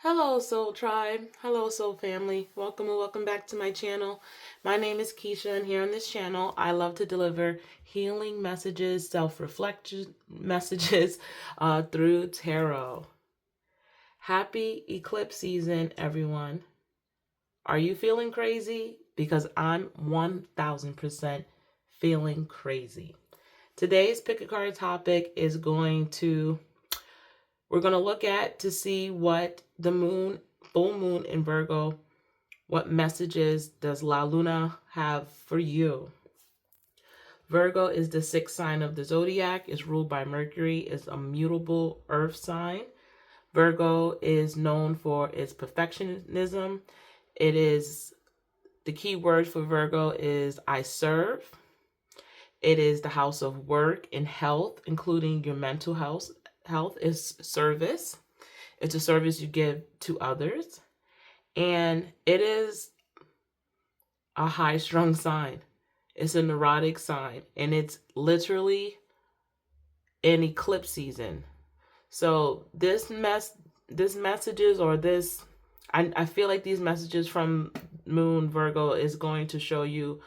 Hello, Soul Tribe. Hello, Soul Family. Welcome and welcome back to my channel. My name is Keisha, and here on this channel, I love to deliver healing messages, self-reflection messages through tarot. Happy eclipse season, everyone. Are you feeling crazy? Because I'm 1000% feeling crazy. Today's pick a card topic is we're going to look at to see what the full moon in Virgo, what messages does La Luna have for you? Virgo is the sixth sign of the zodiac, is ruled by Mercury, is a mutable earth sign. Virgo is known for its perfectionism. The key word for Virgo is I serve. It is the house of work and health, including your mental health. Health is service. It's a service you give to others. And it is a high-strung sign. It's a neurotic sign. And it's literally an eclipse season. So I feel like these messages from Moon Virgo is going to show you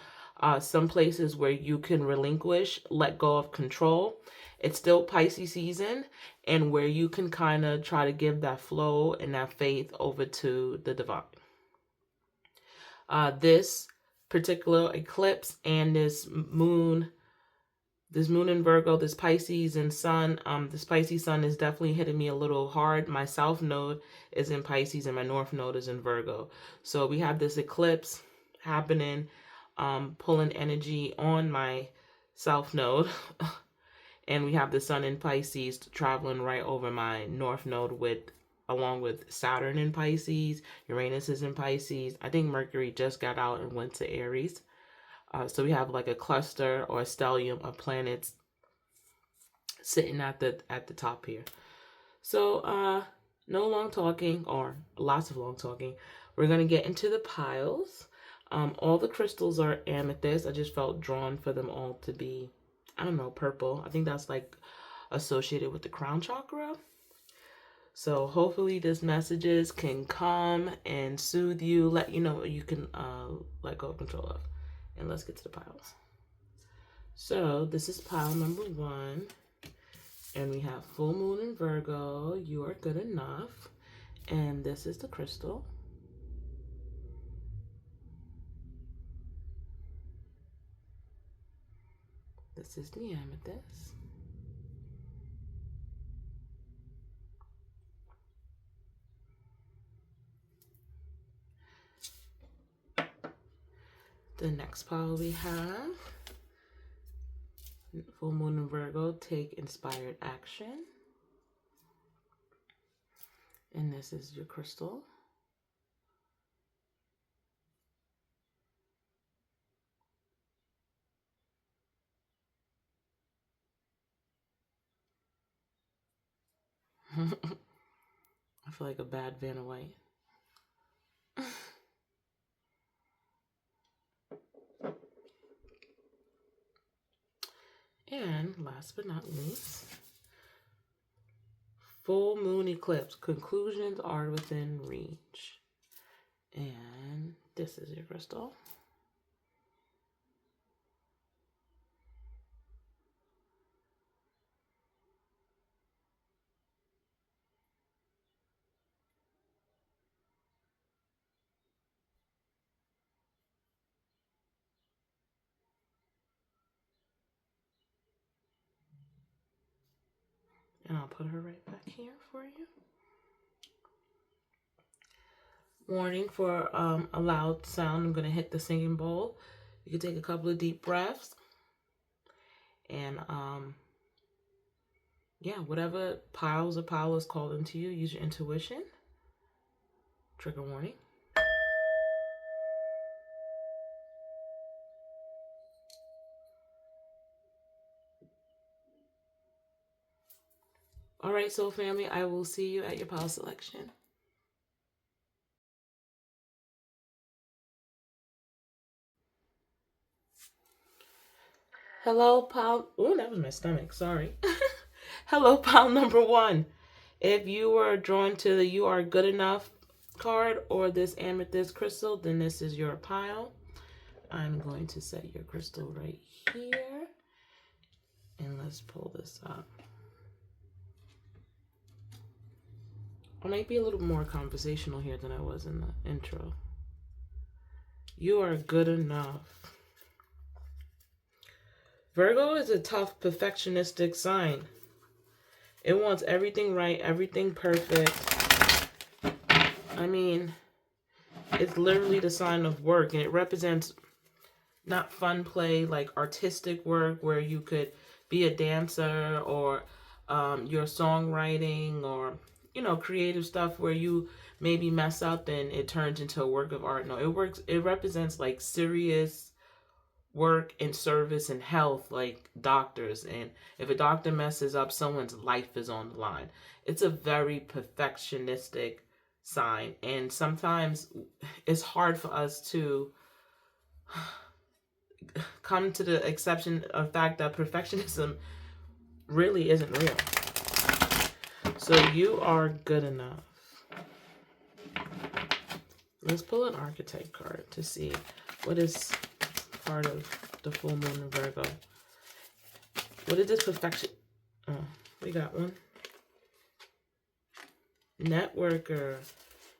some places where you can relinquish, let go of control. It's still Pisces season, and where you can kind of try to give that flow and that faith over to the divine. This particular eclipse and this moon in Virgo, this Pisces and sun, this Pisces sun is definitely hitting me a little hard. My south node is in Pisces and my north node is in Virgo. So we have this eclipse happening, pulling energy on my south node. And we have the sun in Pisces traveling right over my north node along with Saturn in Pisces. Uranus is in Pisces. I think Mercury just got out and went to Aries. So we have like a cluster or a stellium of planets sitting at the top here. So no long talking, or lots of long talking. We're going to get into the piles. All the crystals are amethyst. I just felt drawn for them all to be, I don't know, purple. I think that's like associated with the crown chakra. So hopefully this messages can come and soothe you, let you know what you can let go of control of. And let's get to the piles. So this is pile number 1. And we have full moon in Virgo. You are good enough. And this is the crystal. This is the amethyst. The next pile we have full moon in Virgo, take inspired action. And this is your crystal. I feel like a bad Vanna White. And last but not least, full moon eclipse. Conclusions are within reach. And this is your crystal. And I'll put her right back here for you. Warning for a loud sound. I'm going to hit the singing bowl. You can take a couple of deep breaths. And yeah, whatever piles or pile is called into you, use your intuition. Trigger warning. All right, soul family, I will see you at your pile selection. Hello, pile. Oh, that was my stomach. Sorry. Hello, pile number 1. If you were drawn to the You Are Good Enough card or this amethyst crystal, then this is your pile. I'm going to set your crystal right here. And let's pull this up. I might be a little more conversational here than I was in the intro. You are good enough. Virgo is a tough, perfectionistic sign. It wants everything right, everything perfect. I mean, it's literally the sign of work, and it represents not fun play, like artistic work where you could be a dancer or your songwriting or, you know, creative stuff where you maybe mess up and it turns into a work of art. No, it represents like serious work and service and health, like doctors. And if a doctor messes up, someone's life is on the line. It's a very perfectionistic sign, and sometimes it's hard for us to come to the exception of fact that perfectionism really isn't real. So you are good enough. Let's pull an archetype card to see what is part of the full moon in Virgo. What is this perfection? Oh, we got one. Networker.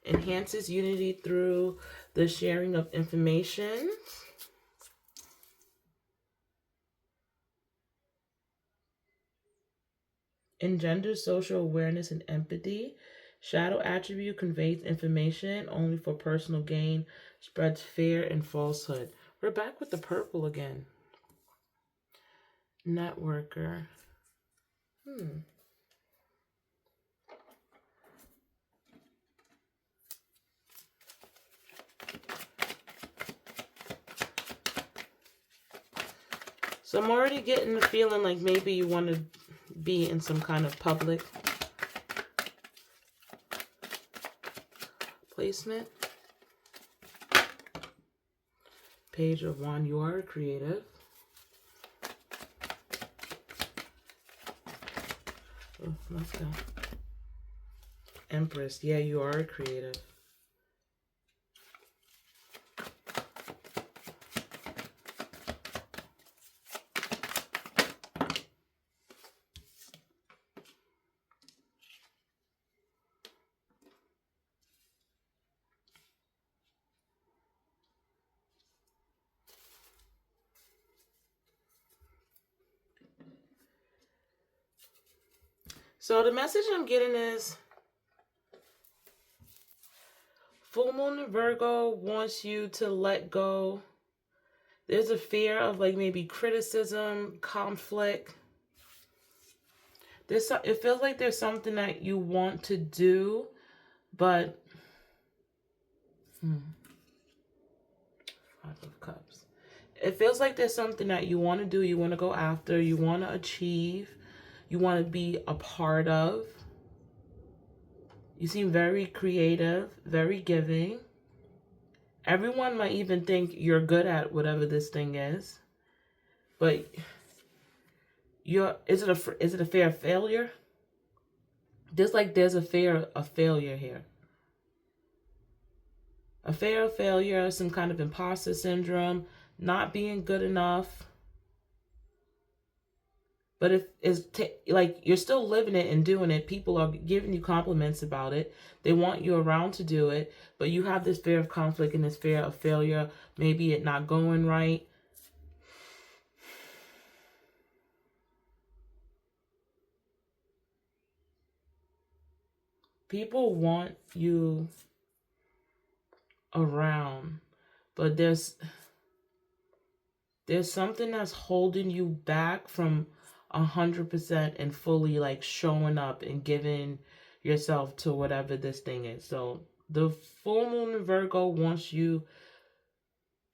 Enhances unity through the sharing of information. Engenders social awareness and empathy. Shadow attribute conveys information only for personal gain. Spreads fear and falsehood. We're back with the purple again. Networker. So I'm already getting the feeling like maybe you want to be in some kind of public placement. Page of Wand, you are creative. Oh, let's go. Empress, yeah, you are creative. So the message I'm getting is full moon in Virgo wants you to let go. There's a fear of like maybe criticism, conflict. It feels like there's something that you want to do, but Five of Cups. It feels like there's something that you want to do, you want to go after, you want to achieve, you want to be a part of. You seem very creative, very giving. Everyone might even think you're good at whatever this thing is. But is it a fear of failure? There's a fear of failure here. A fear of failure, some kind of imposter syndrome, not being good enough. But if it's like you're still living it and doing it, people are giving you compliments about it. They want you around to do it, but you have this fear of conflict and this fear of failure, maybe it not going right. People want you around, but there's something that's holding you back from 100% and fully like showing up and giving yourself to whatever this thing is. So the full moon in Virgo wants you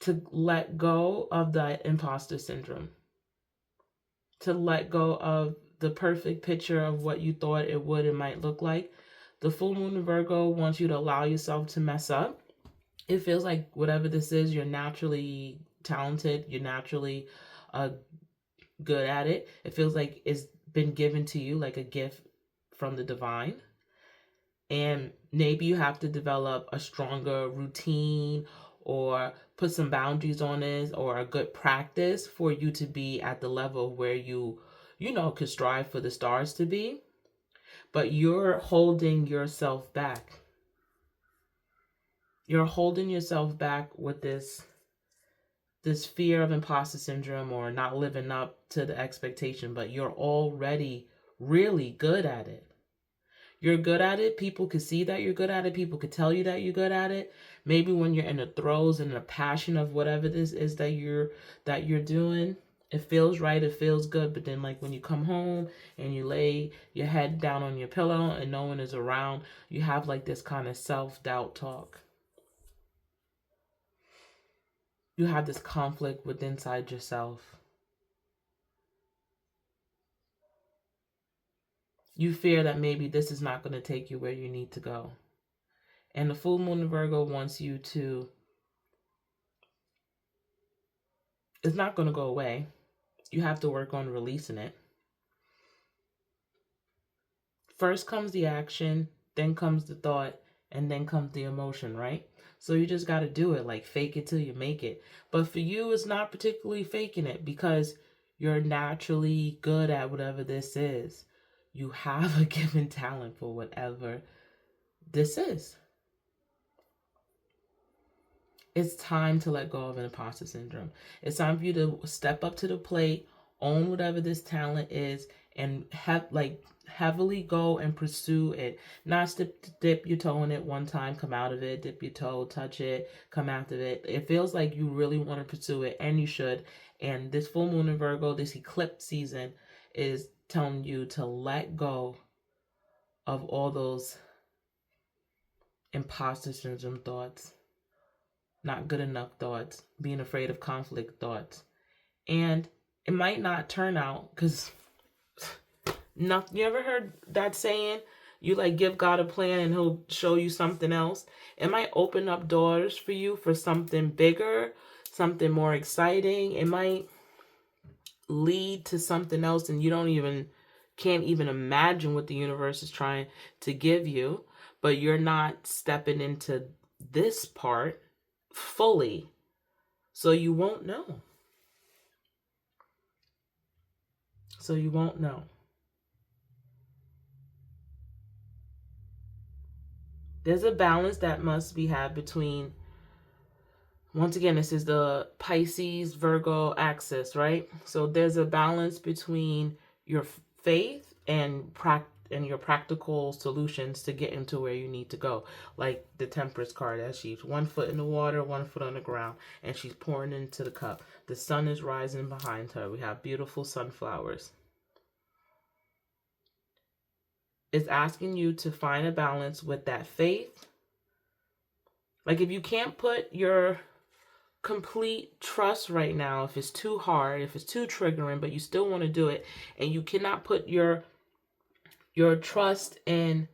to let go of that imposter syndrome, to let go of the perfect picture of what you thought it would and might look like. The full moon in Virgo wants you to allow yourself to mess up. It feels like whatever this is, you're naturally talented, you're naturally good at it. It feels like it's been given to you like a gift from the divine. And maybe you have to develop a stronger routine or put some boundaries on it or a good practice for you to be at the level where you know, could strive for the stars to be. But you're holding yourself back. You're holding yourself back with this fear of imposter syndrome or not living up to the expectation, but you're already really good at it. You're good at it. People could see that you're good at it. People could tell you that you're good at it. Maybe when you're in the throes and the passion of whatever this is that you're doing, it feels right, it feels good. But then like when you come home and you lay your head down on your pillow and no one is around, you have like this kind of self-doubt talk. You have this conflict with inside yourself. You fear that maybe this is not going to take you where you need to go. And the full moon in Virgo wants you to, it's not going to go away. You have to work on releasing it. First comes the action, then comes the thought, and then comes the emotion, right? So you just got to do it, like fake it till you make it. But for you, it's not particularly faking it because you're naturally good at whatever this is. You have a given talent for whatever this is. It's time to let go of an imposter syndrome. It's time for you to step up to the plate, own whatever this talent is, and heavily go and pursue it. Not dip your toe in it one time, come out of it, dip your toe, touch it, come out of it. It feels like you really want to pursue it, and you should. And this full moon in Virgo, this eclipse season, is telling you to let go of all those imposter syndrome thoughts, not good enough thoughts, being afraid of conflict thoughts. And it might not turn out because you ever heard that saying? You like give God a plan and he'll show you something else. It might open up doors for you for something bigger, something more exciting. It might lead to something else and you can't even imagine what the universe is trying to give you, but you're not stepping into this part fully, so you won't know. There's a balance that must be had between, once again, this is the Pisces Virgo axis, right? So there's a balance between your faith and your practical solutions to get into where you need to go. Like the Temperance card, as she's 1 foot in the water, 1 foot on the ground, and she's pouring into the cup. The sun is rising behind her. We have beautiful sunflowers. It's asking you to find a balance with that faith. Like if you can't put your complete trust right now, if it's too hard, if it's too triggering, but you still want to do it, and you cannot put your trust in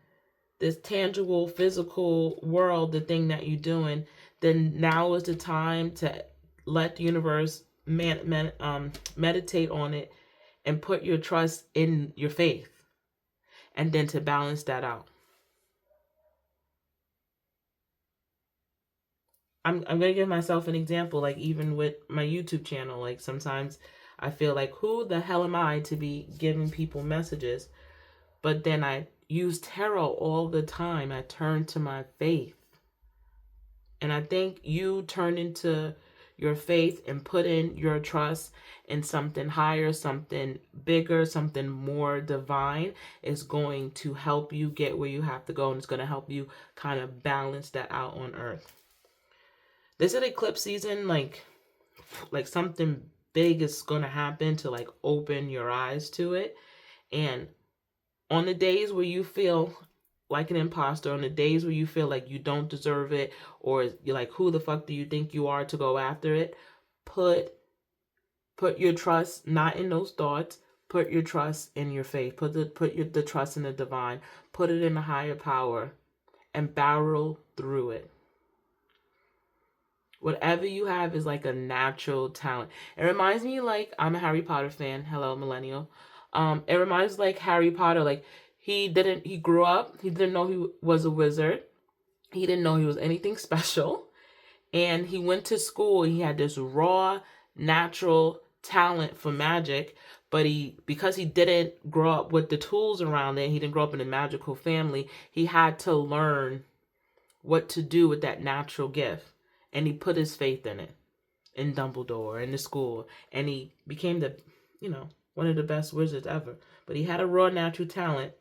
this tangible physical world, the thing that you're doing, then now is the time to let the universe meditate on it and put your trust in your faith, and then to balance that out. I'm gonna give myself an example, like even with my YouTube channel, like sometimes I feel like, who the hell am I to be giving people messages? But then I use tarot all the time. I turn to my faith. And I think you turn into your faith and put in your trust in something higher, something bigger, something more divine is going to help you get where you have to go, and it's going to help you kind of balance that out on earth. This is eclipse season, like something big is going to happen to like open your eyes to it. And on the days where you feel like an imposter, on the days where you feel like you don't deserve it, or you're like, who the fuck do you think you are to go after it? Put your trust not in those thoughts. Put your trust in your faith. Put the trust in the divine. Put it in a higher power, and barrel through it. Whatever you have is like a natural talent. It reminds me, like, I'm a Harry Potter fan. Hello, millennial. It reminds like Harry Potter, like He grew up, he didn't know he was a wizard. He didn't know he was anything special. And he went to school. He had this raw, natural talent for magic, but because he didn't grow up with the tools around it, he didn't grow up in a magical family, he had to learn what to do with that natural gift. And he put his faith in it, in Dumbledore, in the school, and he became one of the best wizards ever. But he had a raw natural talent,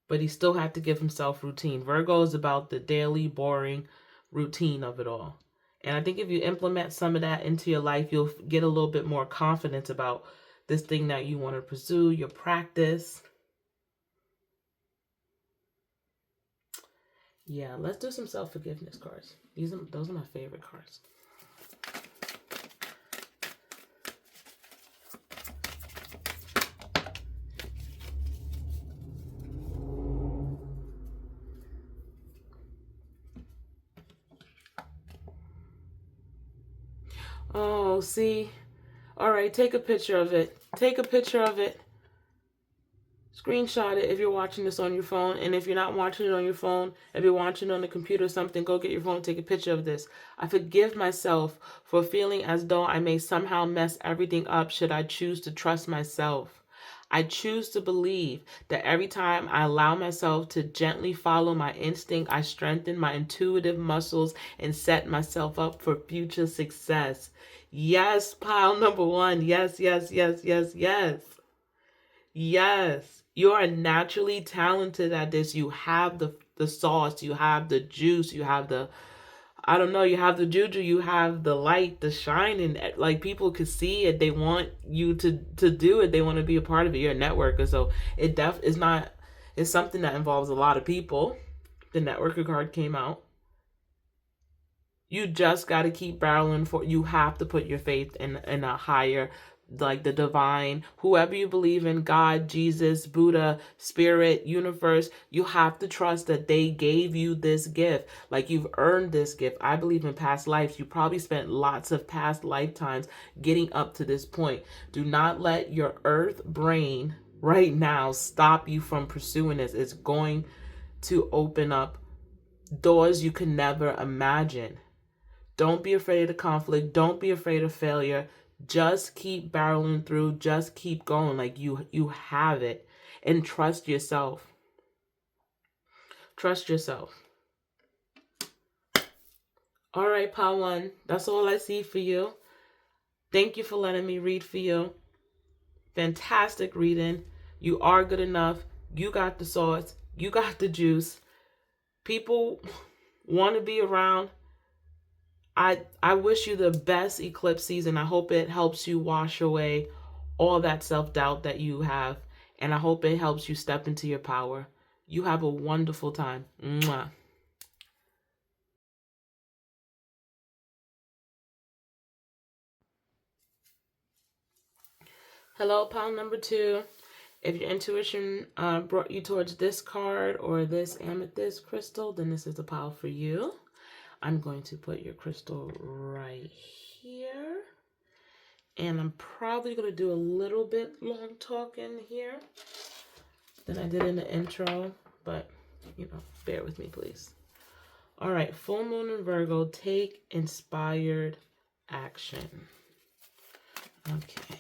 but he still had to give himself routine. Virgo is about the daily, boring routine of it all. And I think if you implement some of that into your life, you'll get a little bit more confidence about this thing that you want to pursue, your practice. Yeah, let's do some self-forgiveness cards. Those are my favorite cards. Oh, see? All right, take a picture of it. Take a picture of it. Screenshot it if you're watching this on your phone. And if you're not watching it on your phone, if you're watching it on the computer or something, go get your phone and take a picture of this. I forgive myself for feeling as though I may somehow mess everything up should I choose to trust myself. I choose to believe that every time I allow myself to gently follow my instinct, I strengthen my intuitive muscles and set myself up for future success. Yes, pile number one. Yes, yes, yes, yes, yes. Yes, you are naturally talented at this. You have the sauce, you have the juice, you have the, I don't know, you have the juju, you have the light, the shine, and like people could see it. They want you to do it. They want to be a part of it. You're a networker, so it's something that involves a lot of people. The networker card came out. You just got to keep barreling for. You have to put your faith in a higher, like the divine, whoever you believe in, God, Jesus, Buddha, spirit, universe. You have to trust that they gave you this gift. Like you've earned this gift. I believe in past lives. You probably spent lots of past lifetimes getting up to this point. Do not let your earth brain right now stop you from pursuing this. It's going to open up doors you could never imagine. Don't be afraid of conflict. Don't be afraid of failure. Just keep barreling through. Just keep going. Like you have it. And trust yourself. Trust yourself. All right, Pile One. That's all I see for you. Thank you for letting me read for you. Fantastic reading. You are good enough. You got the sauce. You got the juice. People want to be around. I wish you the best eclipse season. I hope it helps you wash away all that self-doubt that you have. And I hope it helps you step into your power. You have a wonderful time. Mwah. Hello, pile number 2. If your intuition brought you towards this card or this amethyst crystal, then this is the pile for you. I'm going to put your crystal right here. And I'm probably going to do a little bit long talking here than I did in the intro. But, bear with me, please. All right, full moon in Virgo, take inspired action. Okay.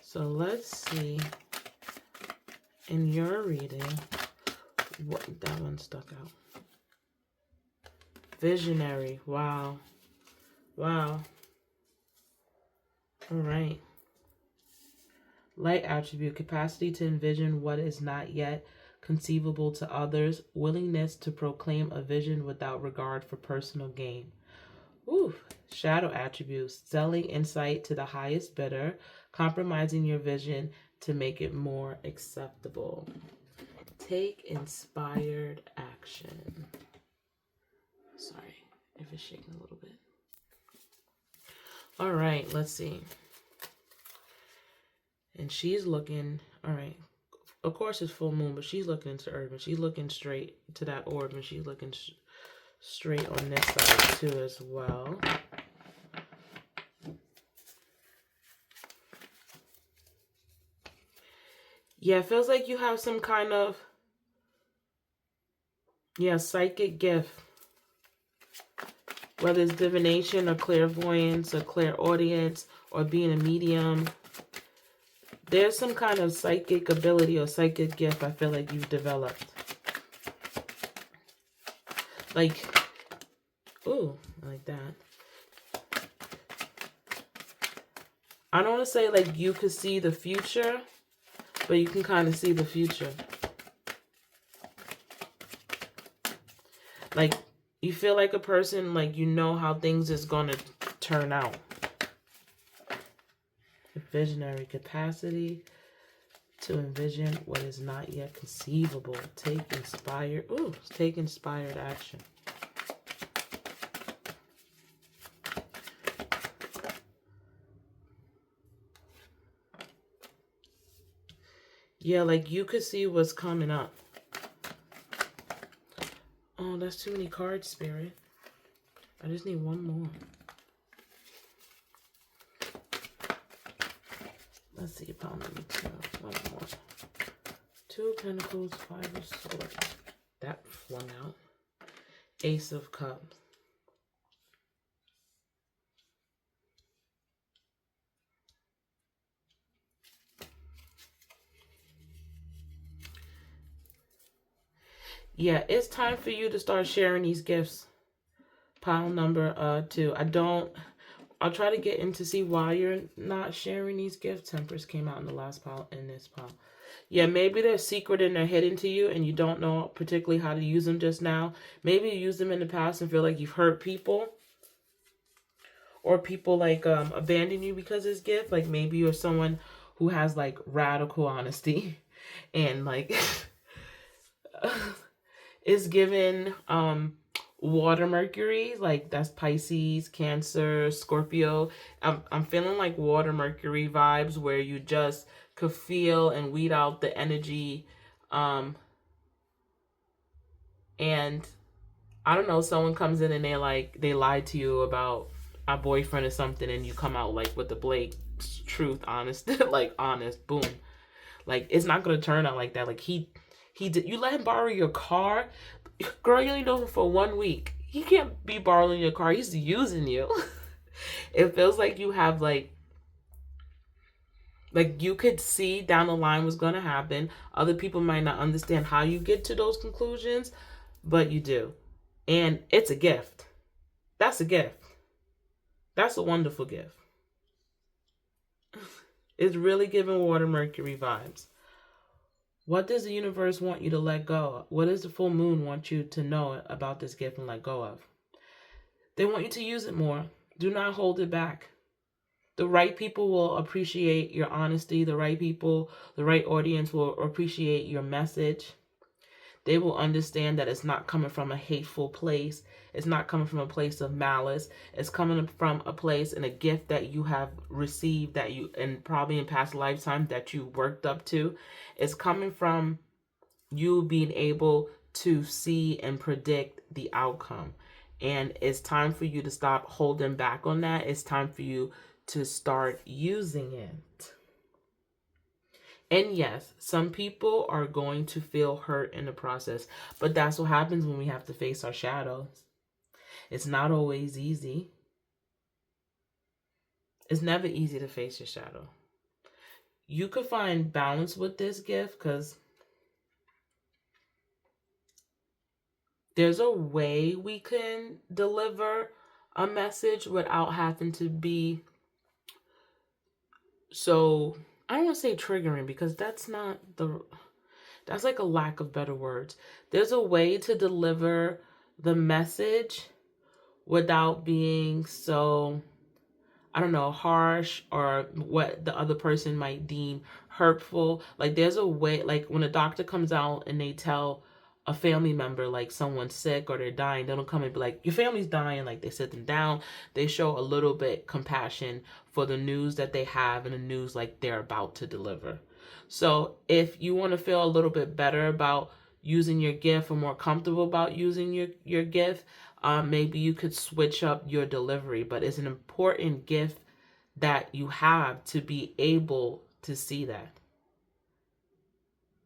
So let's see in your reading what that one stuck out. Visionary. Wow. Wow. All right. Light attribute, capacity to envision what is not yet conceivable to others, willingness to proclaim a vision without regard for personal gain. Ooh. Shadow attributes, selling insight to the highest bidder, compromising your vision to make it more acceptable. Take inspired action. Sorry if it's shaking a little bit. All right, let's see. And she's looking, all right, of course it's full moon, but she's looking into Earth, and she's looking straight to that orb, and she's looking straight on this side too as well. Yeah, it feels like you have some kind of, yeah, psychic gift. Whether it's divination or clairvoyance or clairaudience or being a medium. There's some kind of psychic ability or psychic gift I feel like you've developed. Like, ooh, like that. I don't want to say like you could see the future, but you can kind of see the future. Like, you feel like a person, like you know how things is going to turn out. Visionary capacity to envision what is not yet conceivable. Take inspired action. Yeah, like you could see what's coming up. Oh, that's too many cards, Spirit. I just need one more. Let's see, pile number 2. One more. 2 of Pentacles, 5 of Swords. That flung out. Ace of Cups. Yeah, it's time for you to start sharing these gifts. Pile number 2. I'll try to get in to see why you're not sharing these gifts. Temperance came out in the last pile, in this pile. Yeah, maybe they're secret and they're hidden to you and you don't know particularly how to use them just now. Maybe you used them in the past and feel like you've hurt people. Or people like abandon you because of this gift. Like maybe you're someone who has like radical honesty and like is given water Mercury, like that's Pisces, Cancer, Scorpio. I'm feeling like water Mercury vibes where you just could feel and weed out the energy. And I don't know, someone comes in and they lied to you about a boyfriend or something, and you come out like with the Blake truth, honest, like honest, boom. Like it's not gonna turn out like that. Like he did. You let him borrow your car, girl. You only know him for 1 week. He can't be borrowing your car. He's using you. It feels like you have like you could see down the line what's gonna happen. Other people might not understand how you get to those conclusions, but you do, and it's a gift. That's a gift. That's a wonderful gift. It's really giving water Mercury vibes. What does the universe want you to let go of? What does the full moon want you to know about this gift and let go of? They want you to use it more. Do not hold it back. The right people will appreciate your honesty. The right people, the right audience will appreciate your message. They will understand that it's not coming from a hateful place. It's not coming from a place of malice. It's coming from a place and a gift that you have received that you, and probably in past lifetime that you worked up to. It's coming from you being able to see and predict the outcome. And it's time for you to stop holding back on that. It's time for you to start using it. And yes, some people are going to feel hurt in the process, but that's what happens when we have to face our shadows. It's not always easy. It's never easy to face your shadow. You could find balance with this gift because there's a way we can deliver a message without having to be so, I don't want to say triggering because that's like a lack of better words. There's a way to deliver the message without being so, I don't know, harsh or what the other person might deem hurtful. Like there's a way, like when a doctor comes out and they tell a family member like someone's sick or they're dying, they don't come and be like, your family's dying. Like they sit them down. They show a little bit compassion for the news that they have and the news like they're about to deliver. So if you want to feel a little bit better about using your gift or more comfortable about using your gift, maybe you could switch up your delivery. But it's an important gift that you have to be able to see that.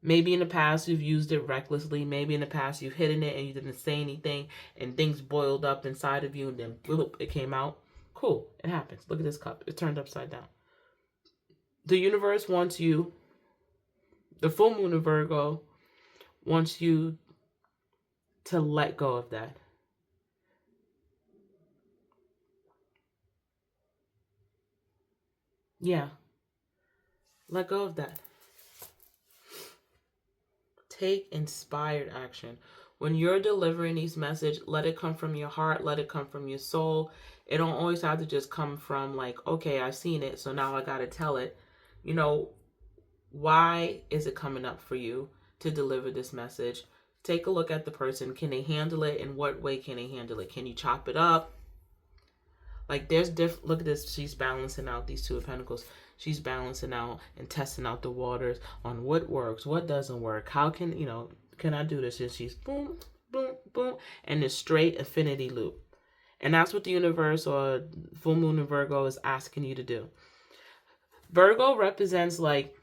Maybe in the past you've used it recklessly. Maybe in the past you've hidden it and you didn't say anything and things boiled up inside of you and then bloop, it came out. Cool. It happens. Look at this cup. It turned upside down. The universe wants you, the full moon of Virgo wants you to let go of that. Yeah. Let go of that. Take inspired action. When you're delivering these messages, let it come from your heart. Let it come from your soul. It don't always have to just come from like, okay, I've seen it, so now I got to tell it. You know, why is it coming up for you to deliver this message? Take a look at the person. Can they handle it? In what way can they handle it? Can you chop it up? Like there's look at this. She's balancing out these two of pentacles. She's balancing out and testing out the waters on what works, what doesn't work. How can, can I do this? And she's boom, boom, boom. And this straight infinity loop. And that's what the universe or full moon in Virgo is asking you to do. Virgo represents like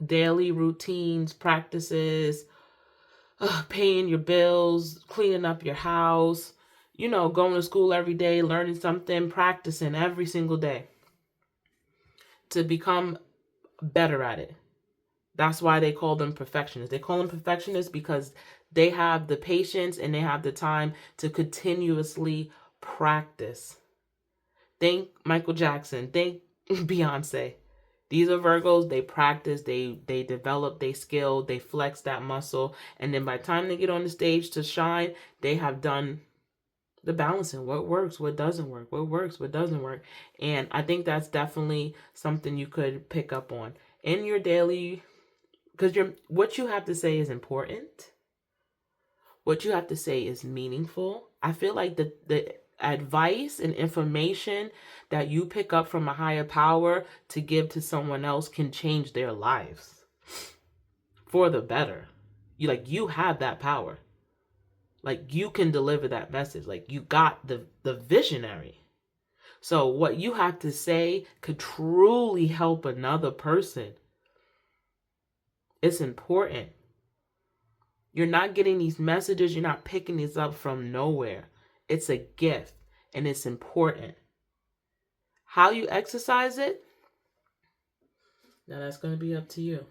daily routines, practices, paying your bills, cleaning up your house, going to school every day, learning something, practicing every single day to become better at it. That's why they call them perfectionists. They call them perfectionists because they have the patience and they have the time to continuously practice. Think Michael Jackson. Think Beyonce. These are Virgos. They practice, they develop, they skill, they flex that muscle. And then by the time they get on the stage to shine, they have done the balancing. What works, what doesn't work, what works, what doesn't work. And I think that's definitely something you could pick up on in your daily, because what you have to say is important. What you have to say is meaningful. I feel like the advice and information that you pick up from a higher power to give to someone else can change their lives for the better. You have that power. Like you can deliver that message. Like you got the visionary. So what you have to say could truly help another person. It's important. You're not getting these messages. You're not picking these up from nowhere. It's a gift and it's important. How you exercise it, now that's going to be up to you.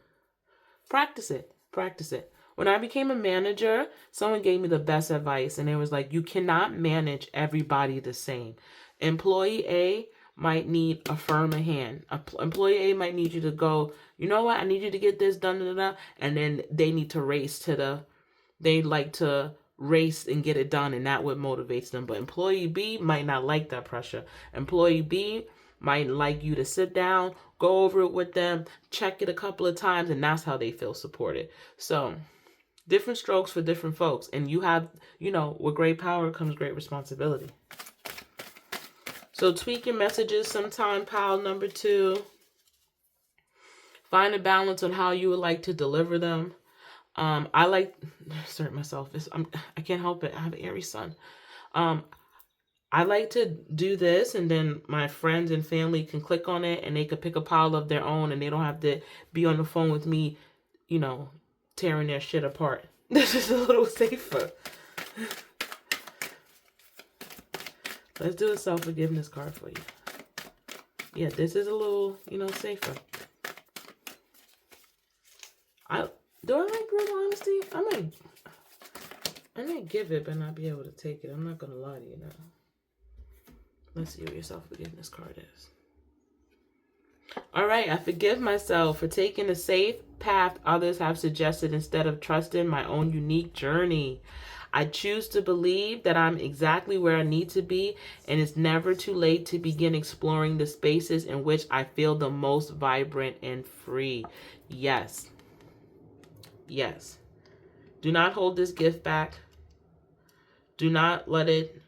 Practice it. Practice it. When I became a manager, someone gave me the best advice and it was like, you cannot manage everybody the same. Employee A might need a firmer hand. Employee A might need you to go, you know what, I need you to get this done, and then they need to they like to race and get it done, and that what motivates them. But employee B might not like that pressure. Employee B might like you to sit down, go over it with them, check it a couple of times, and that's how they feel supported. So different strokes for different folks. And you have, with great power comes great responsibility. So tweak your messages sometime, pile number 2. Find a balance on how you would like to deliver them. I like, start myself. I can't help it. I have an Aries sun. I like to do this, and then my friends and family can click on it, and they could pick a pile of their own, and they don't have to be on the phone with me, tearing their shit apart. This is a little safer. Let's do a self-forgiveness card for you. Yeah, this is a little, safer. Do I like brutal honesty? I might give it, but not be able to take it. I'm not going to lie to you now. Let's see what your self-forgiveness card is. All right, I forgive myself for taking a safe path others have suggested instead of trusting my own unique journey. I choose to believe that I'm exactly where I need to be, and it's never too late to begin exploring the spaces in which I feel the most vibrant and free. Yes. Yes. Do not hold this gift back. Do not let it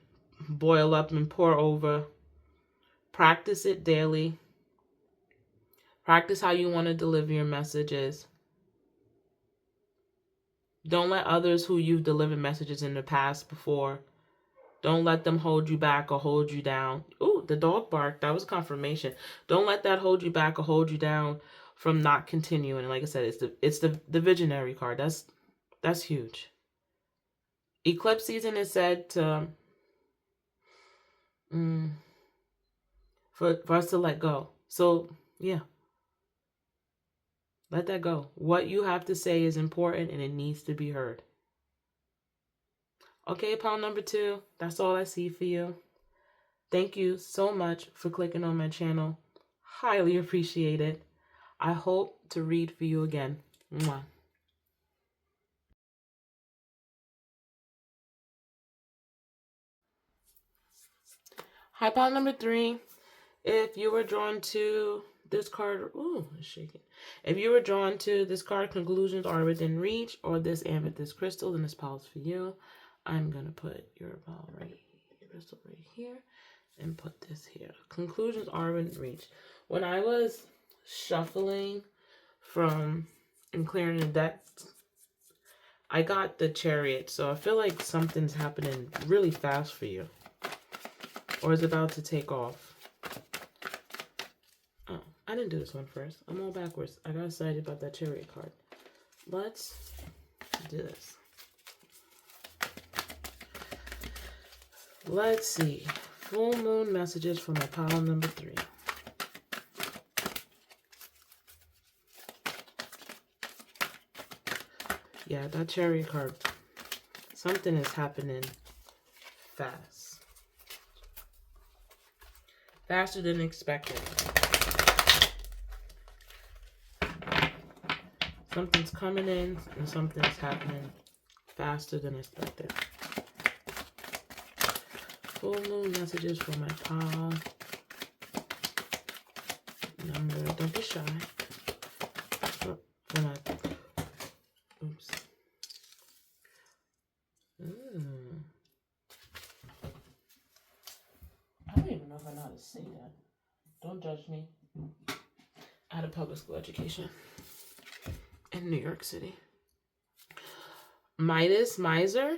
boil up and pour over. Practice it daily. Practice how you want to deliver your messages. Don't let others who you've delivered messages in the past before, don't let them hold you back or hold you down. Ooh, the dog barked. That was confirmation. Don't let that hold you back or hold you down. from not continuing. And like I said, it's the visionary card. That's huge. Eclipse season is said to for us to let go. So yeah, let that go. What you have to say is important and it needs to be heard. Okay, pile number 2. That's all I see for you. Thank you so much for clicking on my channel. Highly appreciate it. I hope to read for you again. Mwah. Hi, pile number 3. If you were drawn to this card, ooh, it's shaking. If you were drawn to this card, conclusions are within reach, or this amethyst crystal, then this pile's for you. I'm gonna put your pile right here, crystal right here, and put this here. Conclusions are within reach. When I was shuffling from and clearing the deck, I got the Chariot, so I feel like something's happening really fast for you, or is about to take off. Oh, I didn't do this one first. I'm all backwards. I got excited about that Chariot card. Let's do this. Let's see. Full moon messages for my pile number 3. Yeah, that Chariot card. Something is happening fast. Faster than expected. Something's coming in and something's happening faster than expected. Full moon messages for my pile number. Don't be shy. For my, oops. I don't even know if I know how to say that. Don't judge me. I had a public school education in New York City. Midas, miser.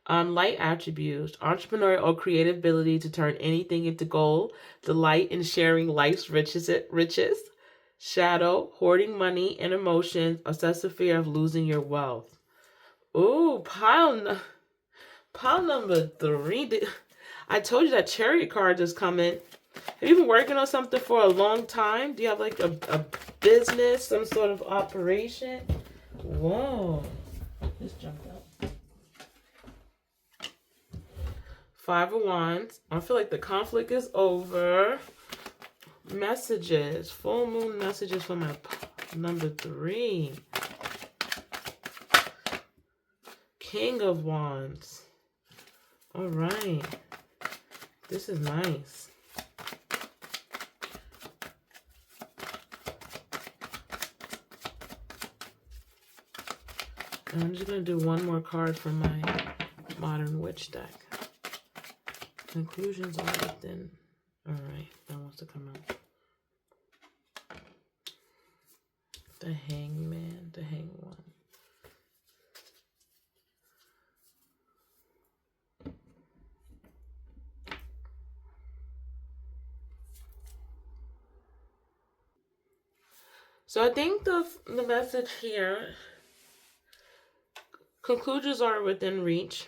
Light attributes, entrepreneurial or creative ability to turn anything into gold, delight in sharing life's riches. Shadow, hoarding money and emotions, obsessive fear of losing your wealth. Ooh, pile number 3. I told you that Chariot card is coming. Have you been working on something for a long time? Do you have like a business, some sort of operation? Whoa, this jumped out. 5 of Wands. I feel like the conflict is over. Messages. Full moon messages for my number 3. King of Wands. All right. This is nice. And I'm just going to do one more card from my Modern Witch deck. Conclusions are within. All right, that wants to come out. The Hangman, the Hang One. So I think the message here, conclusions are within reach.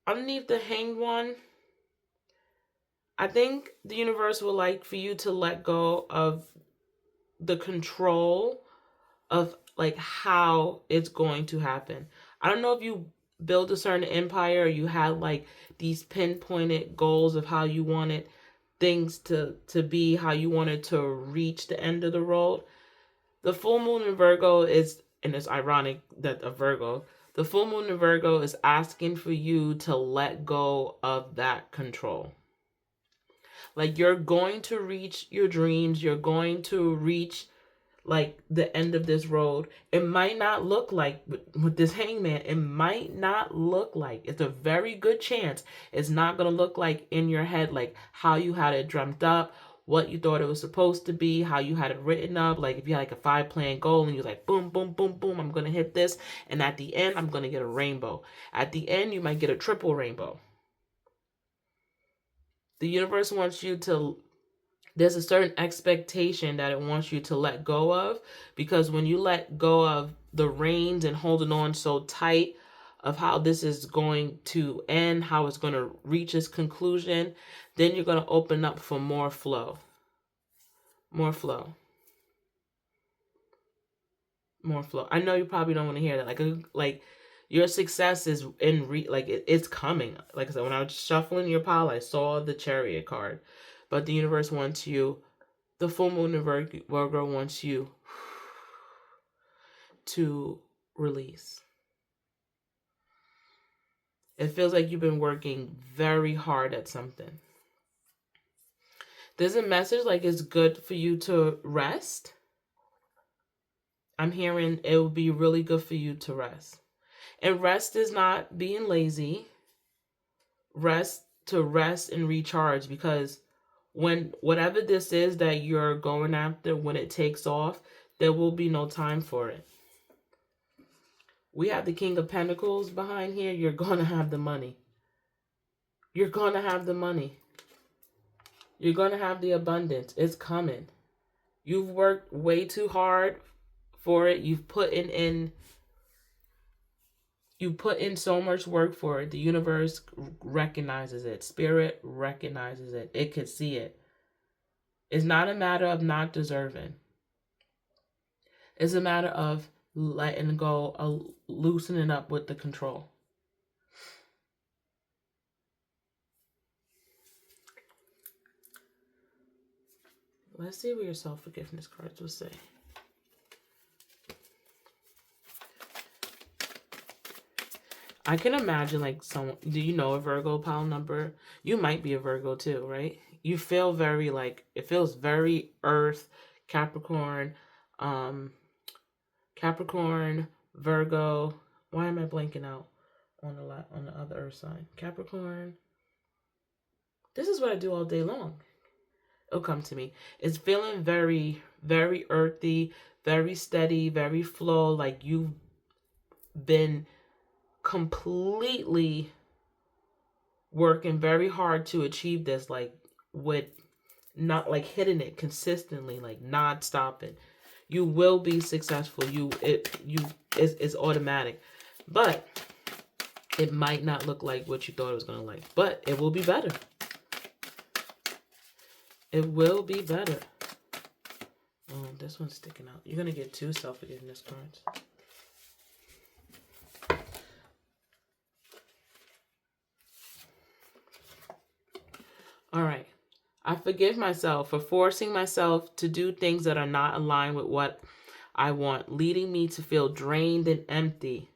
Underneath the Hanged One, I think the universe would like for you to let go of the control of like how it's going to happen. I don't know if you build a certain empire or you had like these pinpointed goals of how you wanted things to be, how you wanted to reach the end of the road. The full moon in Virgo is, and it's ironic that a Virgo, the full moon in Virgo is asking for you to let go of that control. Like you're going to reach your dreams. You're going to reach like the end of this road. It might not look like with this Hangman, it might not look like, it's a very good chance it's not going to look like in your head, like how you had it dreamt up, what you thought it was supposed to be, how you had it written up. Like if you had like a 5-plan goal and you're like, boom, boom, boom, boom, I'm going to hit this. And at the end, I'm going to get a rainbow. At the end, you might get a triple rainbow. The universe wants you to There's a certain expectation that it wants you to let go of, because when you let go of the reins and holding on so tight of how this is going to end, how it's going to reach its conclusion, then you're going to open up for more flow. More flow. More flow. I know you probably don't want to hear that. Like your success is it's coming. Like I said, when I was shuffling your pile, I saw the Chariot card. But the universe wants you, the full moon in Virgo wants you to release. It feels like you've been working very hard at something. There's a message like it's good for you to rest. I'm hearing it would be really good for you to rest. And rest is not being lazy. Rest and recharge, because when whatever this is that you're going after, when it takes off, there will be no time for it. We have the King of Pentacles behind here. You're going to have the money. You're going to have the money. You're going to have the abundance. It's coming. You've worked way too hard for it. You've put in so much work for it. The universe recognizes it. Spirit recognizes it. It could see it. It's not a matter of not deserving. It's a matter of letting go, loosening up with the control. Let's see what your self-forgiveness cards will say. I can imagine like someone, do you know a Virgo pile number? You might be a Virgo too, right? You feel very like, it feels very earth, Capricorn, Virgo. Why am I blanking out on the other earth sign? Capricorn. This is what I do all day long. It'll come to me. It's feeling very, very earthy, very steady, very flow. Like you've been completely working very hard to achieve this, like with not like hitting it consistently, like not stopping. You will be successful. It's automatic, but it might not look like what you thought it was gonna like, but it will be better. It will be better. Oh, this one's sticking out. You're gonna get 2 self-forgiveness cards. All right. I forgive myself for forcing myself to do things that are not aligned with what I want, leading me to feel drained and empty.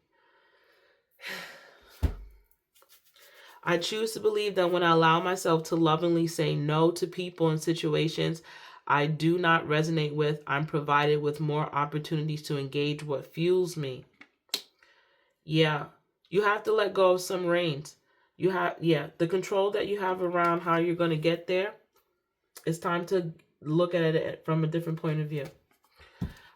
I choose to believe that when I allow myself to lovingly say no to people and situations I do not resonate with, I'm provided with more opportunities to engage what fuels me. Yeah, you have to let go of some reins. The control that you have around how you're going to get there, it's time to look at it from a different point of view.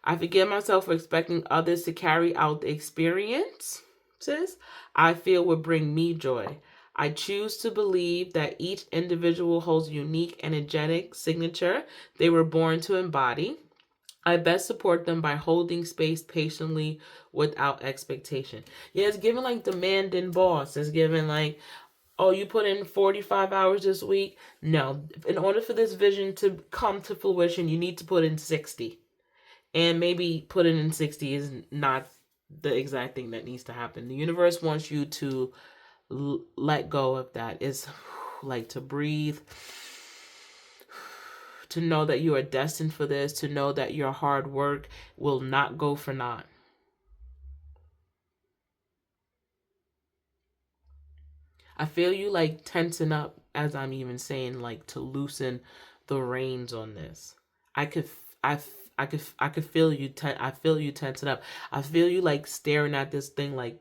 I forgive myself for expecting others to carry out the experiences I feel would bring me joy. I choose to believe that each individual holds a unique energetic signature they were born to embody. I best support them by holding space patiently without expectation. Yeah, it's given like demanding boss. It's given like, oh, you put in 45 hours this week. No, in order for this vision to come to fruition, you need to put in 60. And maybe putting in 60 is not the exact thing that needs to happen. The universe wants you to let go of that. It's like to breathe, to know that you are destined for this, to know that your hard work will not go for naught. I feel you like tensing up as I'm even saying, like to loosen the reins on this. I could feel you. I feel you tensing up. I feel you like staring at this thing like,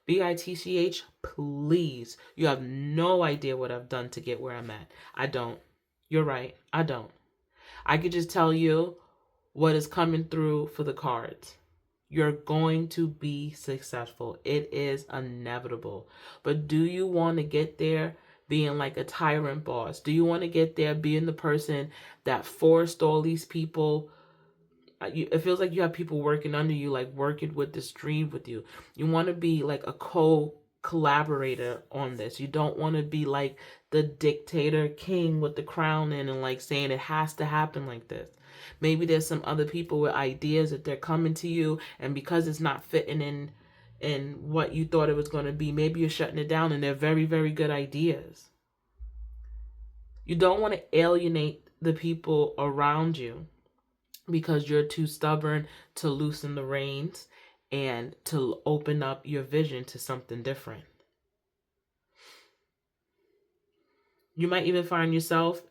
bitch, please. You have no idea what I've done to get where I'm at. I don't. You're right. I don't. I could just tell you what is coming through for the cards. You're going to be successful. It is inevitable. But do you want to get there? being like a tyrant boss? Do you want to get there being the person that forced all these people? It feels like you have people working under you, like working with this dream with you. You want to be like a collaborator on this. You don't want to be like the dictator king with the crown in and like saying it has to happen like this. Maybe there's some other people with ideas that they're coming to you, and because it's not fitting in what you thought it was going to be, maybe you're shutting it down, and they're very, very good ideas. You don't want to alienate the people around you because you're too stubborn to loosen the reins and to open up your vision to something different. You might even find yourself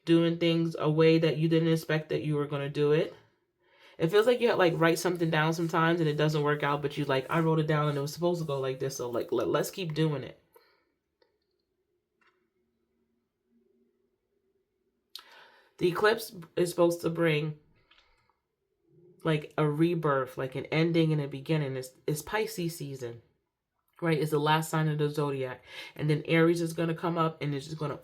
doing things a way that you didn't expect that you were going to do it. It feels like you like write something down sometimes and it doesn't work out, but you like, I wrote it down and it was supposed to go like this, so like let's keep doing it. The eclipse is supposed to bring like a rebirth, like an ending and a beginning. It's Pisces season, right? It's the last sign of the zodiac, and then Aries is gonna come up, and it's gonna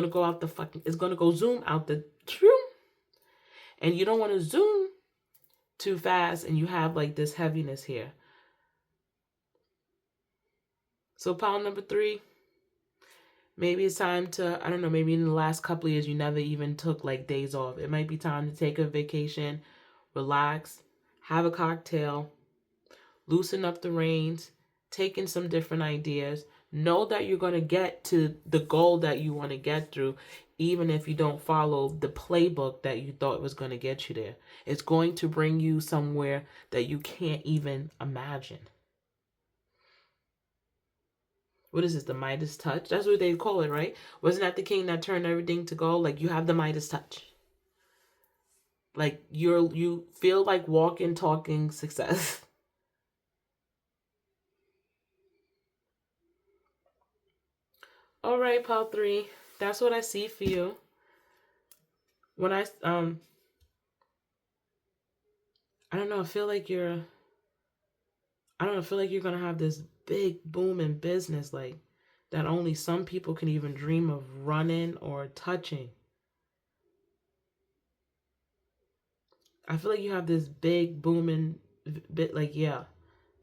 go out the fucking, it's gonna go zoom out the, and you don't want to zoom too fast, and you have like this heaviness here. So pile number 3. Maybe it's time to, I don't know, maybe in the last couple of years you never even took like days off. It might be time to take a vacation, relax, have a cocktail, loosen up the reins, take in some different ideas. Know that you're going to get to the goal that you want to get through, even if you don't follow the playbook that you thought was going to get you there. It's going to bring you somewhere that you can't even imagine. What is this, the Midas touch? That's what they call it, right? Wasn't that the king that turned everything to gold? Like, you have the Midas touch. Like, you feel like walking, talking success. All right, pile 3. That's what I see for you. When I don't know, I feel like you're gonna have this big boom in business, like that only some people can even dream of running or touching. I feel like you have this big booming bit, like, yeah,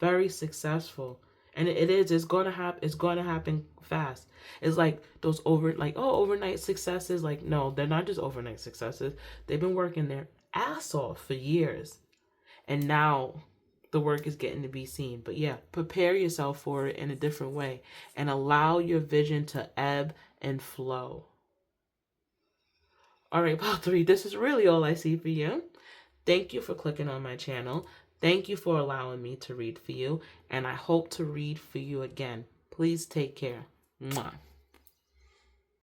very successful. And it's going to happen. It's going to happen fast. It's like those overnight successes. Like, no, they're not just overnight successes. They've been working their ass off for years. And now the work is getting to be seen. But yeah, prepare yourself for it in a different way and allow your vision to ebb and flow. All right, pile 3, this is really all I see for you. Thank you for clicking on my channel. Thank you for allowing me to read for you, and I hope to read for you again. Please take care. Mwah.